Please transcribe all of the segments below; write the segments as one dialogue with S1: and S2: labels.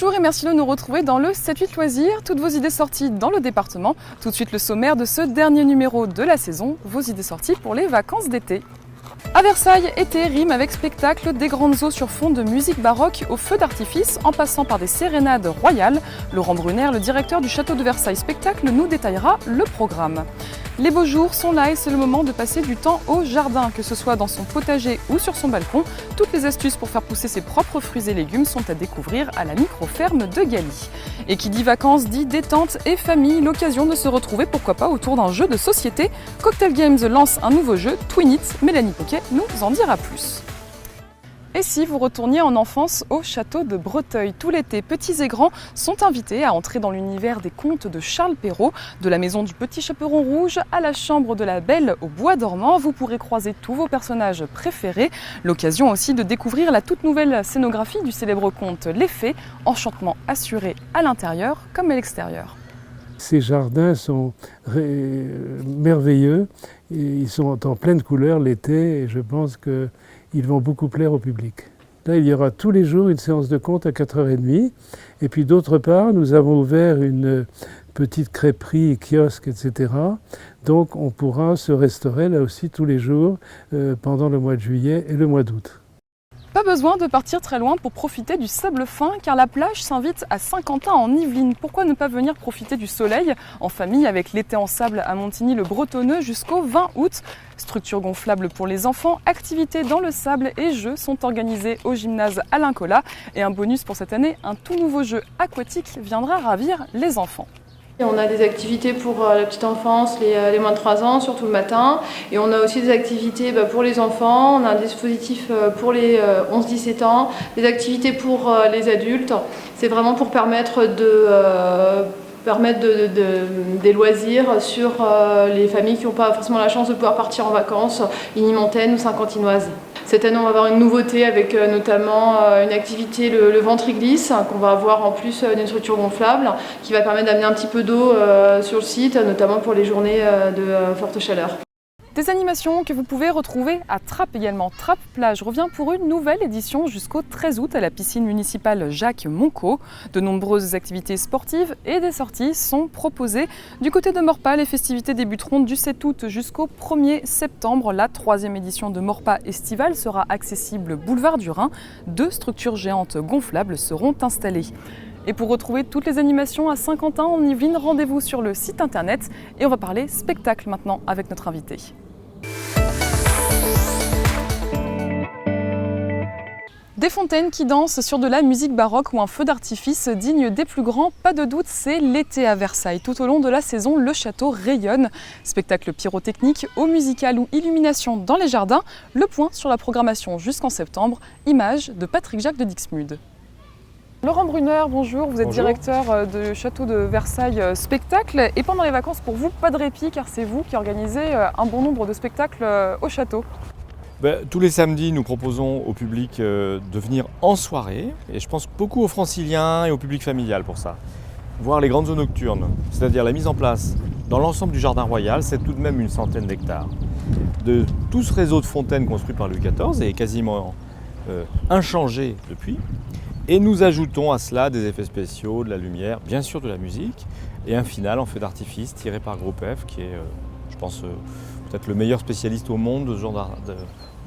S1: Bonjour et merci de nous retrouver dans le 7-8 loisirs, toutes vos idées sorties dans le département. Tout de suite le sommaire de ce dernier numéro de la saison, vos idées sorties pour les vacances d'été. À Versailles, été rime avec spectacle, des grandes eaux sur fond de musique baroque au feu d'artifice, en passant par des sérénades royales. Laurent Brunner, le directeur du château de Versailles Spectacle, nous détaillera le programme. Les beaux jours sont là et c'est le moment de passer du temps au jardin, que ce soit dans son potager ou sur son balcon. Toutes les astuces pour faire pousser ses propres fruits et légumes sont à découvrir à la micro-ferme de Galy. Et qui dit vacances dit détente et famille, l'occasion de se retrouver pourquoi pas autour d'un jeu de société. Cocktail Games lance un nouveau jeu, Twin It. Mélanie Poquet nous en dira plus. Et si vous retourniez en enfance au château de Breteuil, tout l'été, petits et grands sont invités à entrer dans l'univers des contes de Charles Perrault. De la maison du Petit Chaperon Rouge à la chambre de la Belle au Bois dormant, vous pourrez croiser tous vos personnages préférés. L'occasion aussi de découvrir la toute nouvelle scénographie du célèbre conte Les Fées, enchantement assuré à l'intérieur comme à l'extérieur.
S2: Ces jardins sont merveilleux, ils sont en pleine couleur l'été et je pense qu'ils vont beaucoup plaire au public. Là, il y aura tous les jours une séance de conte à 4h30 et puis d'autre part, nous avons ouvert une petite crêperie, kiosque, etc. Donc on pourra se restaurer là aussi tous les jours pendant le mois de juillet et le mois d'août.
S1: Pas besoin de partir très loin pour profiter du sable fin car la plage s'invite à Saint-Quentin en Yvelines. Pourquoi ne pas venir profiter du soleil en famille avec l'été en sable à Montigny-le-Bretonneux jusqu'au 20 août. Structure gonflable pour les enfants, activités dans le sable et jeux sont organisés au gymnase Alain Colas. Et un bonus pour cette année, un tout nouveau jeu aquatique viendra ravir les enfants.
S3: On a des activités pour la petite enfance, les moins de 3 ans, surtout le matin. Et on a aussi des activités pour les enfants. On a un dispositif pour les 11-17 ans, des activités pour les adultes. C'est vraiment pour permettre des loisirs sur les familles qui n'ont pas forcément la chance de pouvoir partir en vacances, inimantaines ou saint-quentinoises. Cette année, on va avoir une nouveauté avec notamment une activité, le ventriglisse, qu'on va avoir en plus d'une structure gonflable, qui va permettre d'amener un petit peu d'eau sur le site, notamment pour les journées de forte chaleur.
S1: Des animations que vous pouvez retrouver à Trappes également. Trappes Plage revient pour une nouvelle édition jusqu'au 13 août à la piscine municipale Jacques Monco. De nombreuses activités sportives et des sorties sont proposées. Du côté de Maurepas, les festivités débuteront du 7 août jusqu'au 1er septembre. La 3e édition de Maurepas Estival sera accessible boulevard du Rhin. 2 structures géantes gonflables seront installées. Et pour retrouver toutes les animations à Saint-Quentin en Yvelines, rendez-vous sur le site internet. Et on va parler spectacle maintenant avec notre invité. Des fontaines qui dansent sur de la musique baroque ou un feu d'artifice digne des plus grands, pas de doute, c'est l'été à Versailles. Tout au long de la saison, le château rayonne. Spectacle pyrotechnique, eau musicale ou illumination dans les jardins. Le point sur la programmation jusqu'en septembre. Image de Patrick Jacques de Dixmude. Laurent Brunner, bonjour, vous êtes directeur du château de Versailles Spectacle et pendant les vacances pour vous, pas de répit car c'est vous qui organisez un bon nombre de spectacles au château.
S4: Tous les samedis, nous proposons au public de venir en soirée et je pense beaucoup aux franciliens et au public familial pour ça. Voir les grandes eaux nocturnes, c'est-à-dire la mise en place dans l'ensemble du jardin royal, c'est tout de même une centaine d'hectares. De tout ce réseau de fontaines construit par Louis XIV et quasiment inchangé depuis. Et nous ajoutons à cela des effets spéciaux, de la lumière, bien sûr de la musique, et un final en feu d'artifice tiré par Groupe F, qui est, je pense, peut-être le meilleur spécialiste au monde de ce genre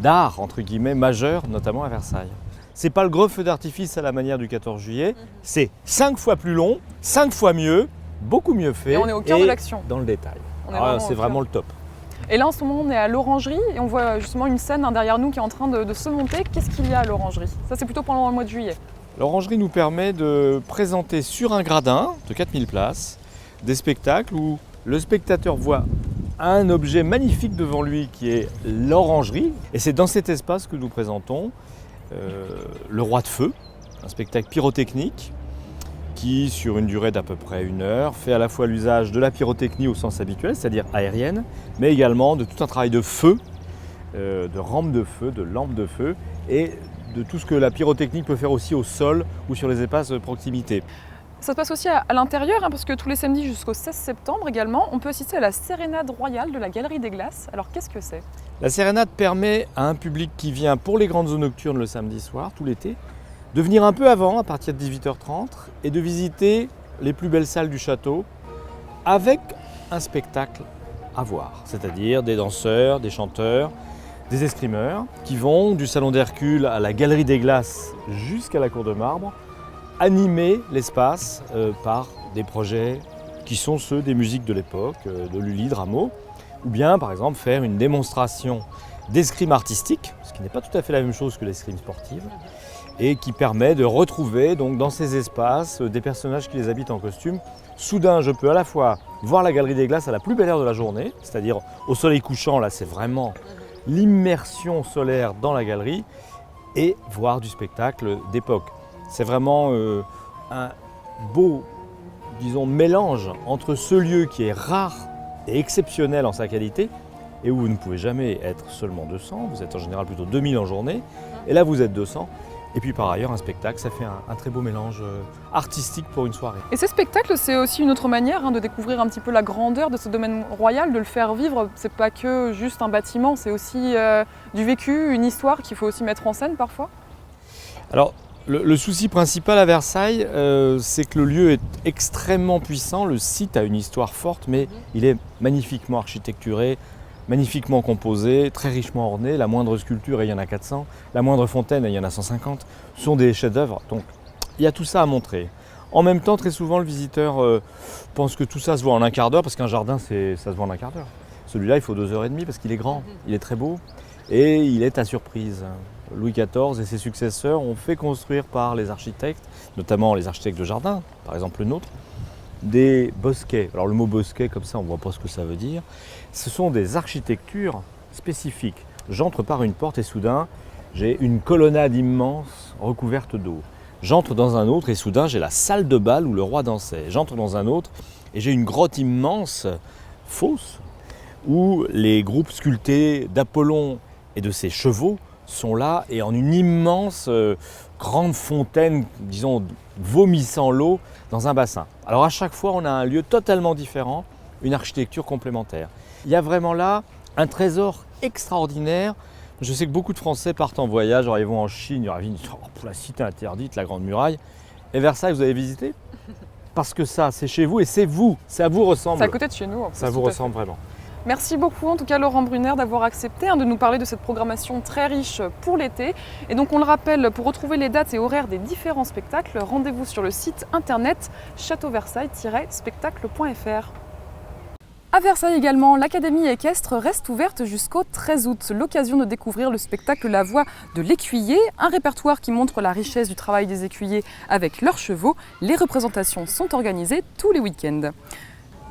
S4: d'art, entre guillemets, majeur, notamment à Versailles. C'est pas le gros feu d'artifice à la manière du 14 juillet, c'est 5 fois plus long, 5 fois mieux, beaucoup mieux fait,
S1: et on est au cœur de l'action.
S4: Dans le détail. C'est vraiment le top.
S1: Et là, en ce moment, on est à l'Orangerie et on voit justement une scène derrière nous qui est en train de se monter. Qu'est-ce qu'il y a à l'Orangerie? Ça, c'est plutôt pendant le mois de juillet.
S4: L'Orangerie nous permet de présenter sur un gradin de 4000 places des spectacles où le spectateur voit un objet magnifique devant lui qui est l'Orangerie. Et c'est dans cet espace que nous présentons le Roi de Feu, un spectacle pyrotechnique qui, sur une durée d'à peu près 1 heure, fait à la fois l'usage de la pyrotechnie au sens habituel, c'est-à-dire aérienne, mais également de tout un travail de feu, de rampes de feu, de lampes de feu et de tout ce que la pyrotechnie peut faire aussi au sol ou sur les espaces de proximité.
S1: Ça se passe aussi à l'intérieur, parce que tous les samedis jusqu'au 16 septembre également, on peut assister à la sérénade royale de la Galerie des Glaces. Alors qu'est-ce que c'est?
S4: La sérénade permet à un public qui vient pour les grandes eaux nocturnes le samedi soir, tout l'été, de venir un peu avant, à partir de 18h30, et de visiter les plus belles salles du château avec un spectacle à voir, c'est-à-dire des danseurs, des chanteurs, des escrimeurs qui vont du Salon d'Hercule à la Galerie des Glaces jusqu'à la Cour de Marbre, animer l'espace par des projets qui sont ceux des musiques de l'époque, de Lully, de Rameau, ou bien par exemple faire une démonstration d'escrime artistique, ce qui n'est pas tout à fait la même chose que l'escrime sportive, et qui permet de retrouver donc, dans ces espaces des personnages qui les habitent en costume. Soudain, je peux à la fois voir la Galerie des Glaces à la plus belle heure de la journée, c'est-à-dire au soleil couchant, là c'est vraiment l'immersion solaire dans la galerie, et voir du spectacle d'époque. C'est vraiment un beau, disons, mélange entre ce lieu qui est rare et exceptionnel en sa qualité, et où vous ne pouvez jamais être seulement 200, vous êtes en général plutôt 2000 en journée, et là vous êtes 200. Et puis par ailleurs, un spectacle, ça fait un très beau mélange artistique pour une soirée.
S1: Et ces spectacles, c'est aussi une autre manière de découvrir un petit peu la grandeur de ce domaine royal, de le faire vivre. C'est pas que juste un bâtiment, c'est aussi du vécu, une histoire qu'il faut aussi mettre en scène parfois.
S4: Alors, le souci principal à Versailles, c'est que le lieu est extrêmement puissant. Le site a une histoire forte, mais il est magnifiquement architecturé, magnifiquement composé, très richement orné. La moindre sculpture, et il y en a 400, la moindre fontaine, et il y en a 150, sont des chefs-d'œuvre. Donc il y a tout ça à montrer. En même temps, très souvent, le visiteur pense que tout ça se voit en un quart d'heure, parce qu'un jardin, ça se voit en un quart d'heure. Celui-là, il faut 2h30 parce qu'il est grand, il est très beau, et il est à surprise. Louis XIV et ses successeurs ont fait construire par les architectes, notamment les architectes de jardin, par exemple le nôtre, des bosquets. Alors le mot bosquet, comme ça, on ne voit pas ce que ça veut dire. Ce sont des architectures spécifiques. J'entre par une porte et soudain, j'ai une colonnade immense recouverte d'eau. J'entre dans un autre et soudain, j'ai la salle de bal où le roi dansait. J'entre dans un autre et j'ai une grotte immense, fausse, où les groupes sculptés d'Apollon et de ses chevaux sont là et en une immense grande fontaine, disons, vomissant l'eau dans un bassin. Alors à chaque fois, on a un lieu totalement différent, une architecture complémentaire. Il y a vraiment là un trésor extraordinaire. Je sais que beaucoup de Français partent en voyage, alors ils vont en Chine, pour la cité interdite, la Grande Muraille. Et Versailles, vous avez visité? Parce que ça, c'est chez vous et c'est vous, ça vous ressemble.
S1: C'est à côté de chez nous. En plus,
S4: ça vous ressemble vraiment.
S1: Merci beaucoup en tout cas Laurent Brunner d'avoir accepté de nous parler de cette programmation très riche pour l'été. Et donc on le rappelle, pour retrouver les dates et horaires des différents spectacles, rendez-vous sur le site internet châteauversailles-spectacle.fr. À Versailles également, l'Académie équestre reste ouverte jusqu'au 13 août. L'occasion de découvrir le spectacle La Voix de l'écuyer, un répertoire qui montre la richesse du travail des écuyers avec leurs chevaux. Les représentations sont organisées tous les week-ends.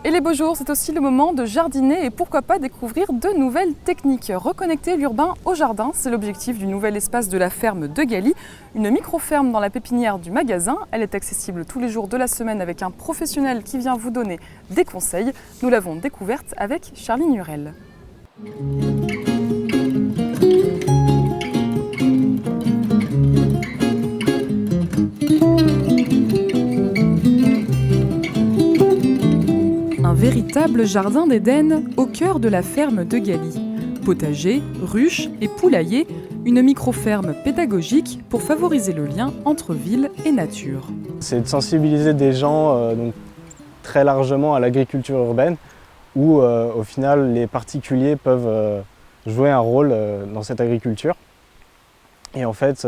S1: Et les beaux jours, c'est aussi le moment de jardiner et pourquoi pas découvrir de nouvelles techniques. Reconnecter l'urbain au jardin, c'est l'objectif du nouvel espace de la ferme de Galy, une micro-ferme dans la pépinière du magasin. Elle est accessible tous les jours de la semaine avec un professionnel qui vient vous donner des conseils. Nous l'avons découverte avec Charline Hurel. Un véritable jardin d'Éden au cœur de la ferme de Galy. Potager, ruches et poulailler, une micro-ferme pédagogique pour favoriser le lien entre ville et nature.
S5: C'est de sensibiliser des gens donc, très largement à l'agriculture urbaine où au final les particuliers peuvent jouer un rôle dans cette agriculture. Et en fait,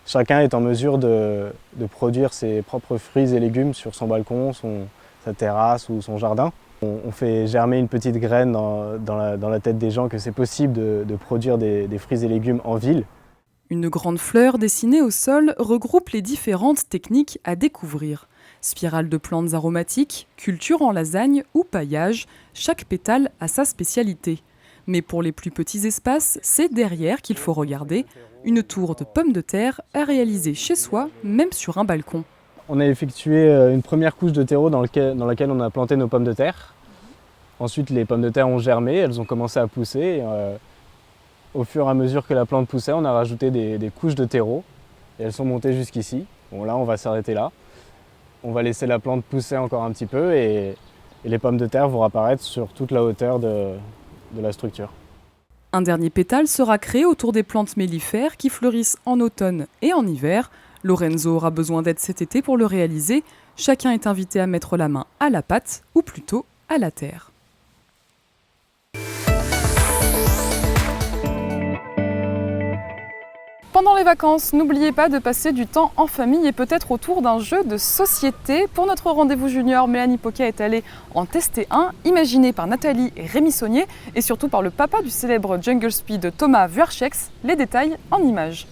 S5: chacun est en mesure de produire ses propres fruits et légumes sur son balcon, sa terrasse ou son jardin. On fait germer une petite graine dans la tête des gens que c'est possible de produire des fruits et légumes en ville.
S1: Une grande fleur dessinée au sol regroupe les différentes techniques à découvrir. Spirale de plantes aromatiques, culture en lasagne ou paillage, chaque pétale a sa spécialité. Mais pour les plus petits espaces, c'est derrière qu'il faut regarder. Une tour de pommes de terre à réaliser chez soi, même sur un balcon.
S5: On a effectué une première couche de terreau dans laquelle on a planté nos pommes de terre. Ensuite, les pommes de terre ont germé, elles ont commencé à pousser. Au fur et à mesure que la plante poussait, on a rajouté des couches de terreau et elles sont montées jusqu'ici. Bon, là, on va s'arrêter là. On va laisser la plante pousser encore un petit peu et les pommes de terre vont apparaître sur toute la hauteur de la structure.
S1: Un dernier pétale sera créé autour des plantes mellifères qui fleurissent en automne et en hiver. Lorenzo aura besoin d'aide cet été pour le réaliser. Chacun est invité à mettre la main à la pâte, ou plutôt à la terre. Pendant les vacances, n'oubliez pas de passer du temps en famille et peut-être autour d'un jeu de société. Pour notre rendez-vous junior, Mélanie Poquet est allée en tester un, imaginé par Nathalie et Rémi Saunier, et surtout par le papa du célèbre Jungle Speed, Thomas Vuarchex. Les détails en images.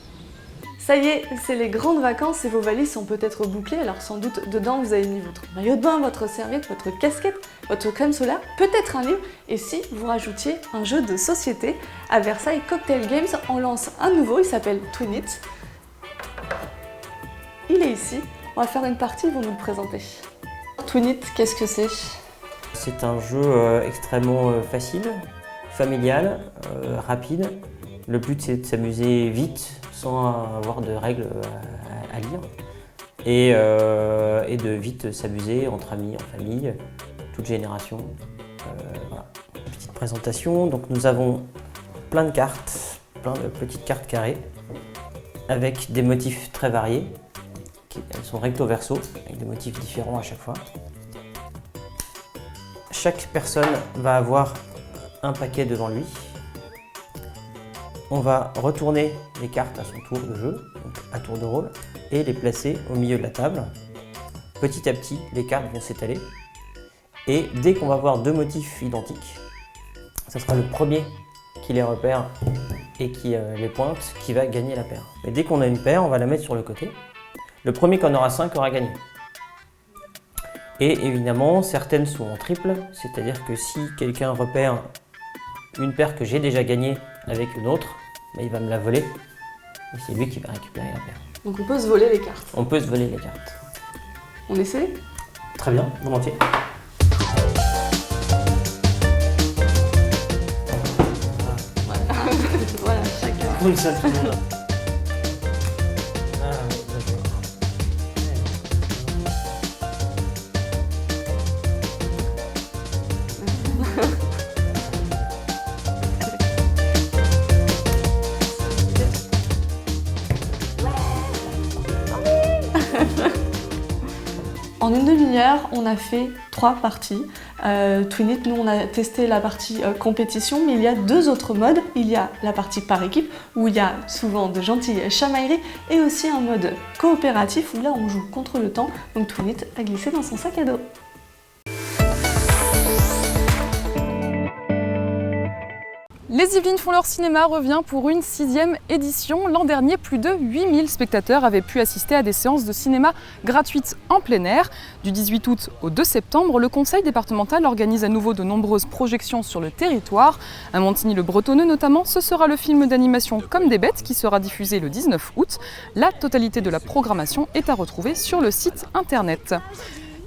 S6: Ça y est, c'est les grandes vacances et vos valises sont peut-être bouclées, alors sans doute dedans vous avez mis votre maillot de bain, votre serviette, votre casquette, votre crème solaire, peut-être un livre, et si vous rajoutiez un jeu de société, à Versailles Cocktail Games on lance un nouveau, il s'appelle Twin It. Il est ici, on va faire une partie, ils vont nous le présenter. Twin It, qu'est-ce que c'est?
S7: C'est un jeu extrêmement facile, familial, rapide. Le but c'est de s'amuser vite, sans avoir de règles à lire, et de vite s'amuser entre amis, en famille, toute génération. Voilà. Petite présentation, donc nous avons plein de cartes, plein de petites cartes carrées, avec des motifs très variés. Elles sont recto verso, avec des motifs différents à chaque fois. Chaque personne va avoir un paquet devant lui. On va retourner les cartes à son tour de jeu, donc à tour de rôle, et les placer au milieu de la table. Petit à petit, les cartes vont s'étaler. Et dès qu'on va voir deux motifs identiques, ce sera le premier qui les repère et qui les pointe qui va gagner la paire. Mais dès qu'on a une paire, on va la mettre sur le côté. Le premier qui en aura 5 aura gagné. Et évidemment, certaines sont en triple, c'est-à-dire que si quelqu'un repère une paire que j'ai déjà gagnée avec une autre, bah, il va me la voler et c'est lui qui va récupérer la paire.
S6: Donc on peut se voler les cartes.
S7: On peut se voler les cartes.
S6: On essaie?
S7: Très bien, volontiers.
S6: Voilà, chacun.
S7: Comme ça, tout le monde.
S6: En une demi-heure, on a fait 3 parties. Twin It, nous on a testé la partie compétition, mais il y a 2 autres modes. Il y a la partie par équipe, où il y a souvent de gentilles chamailleries, et aussi un mode coopératif, où là on joue contre le temps. Donc Twin It a glissé dans son sac à dos.
S1: Les Yvelines font leur cinéma revient pour une 6e édition. L'an dernier, plus de 8000 spectateurs avaient pu assister à des séances de cinéma gratuites en plein air. Du 18 août au 2 septembre, le conseil départemental organise à nouveau de nombreuses projections sur le territoire. À Montigny-le-Bretonneux notamment, ce sera le film d'animation Comme des bêtes qui sera diffusé le 19 août. La totalité de la programmation est à retrouver sur le site internet.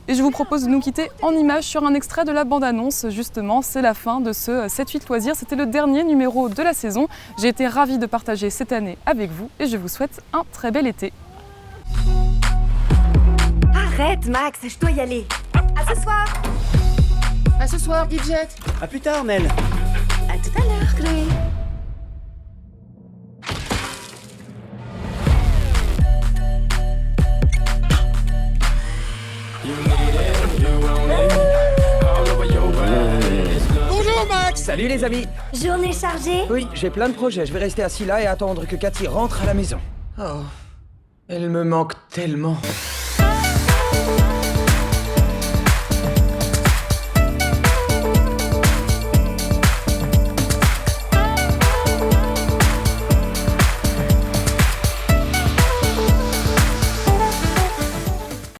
S1: Et je vous propose de nous quitter en images sur un extrait de la bande-annonce. Justement, c'est la fin de ce 7-8 loisirs. C'était le dernier numéro de la saison. J'ai été ravie de partager cette année avec vous et je vous souhaite un très bel été.
S8: Arrête, Max, je dois y aller. À ce soir.
S9: À ce soir, Gidget.
S10: À plus tard, Mel.
S8: À tout à l'heure, Chloé.
S10: Bonjour, Max. Salut, les amis.
S8: Journée chargée?
S10: Oui, j'ai plein de projets. Je vais rester assis là et attendre que Cathy rentre à la maison. Oh, elle me manque tellement.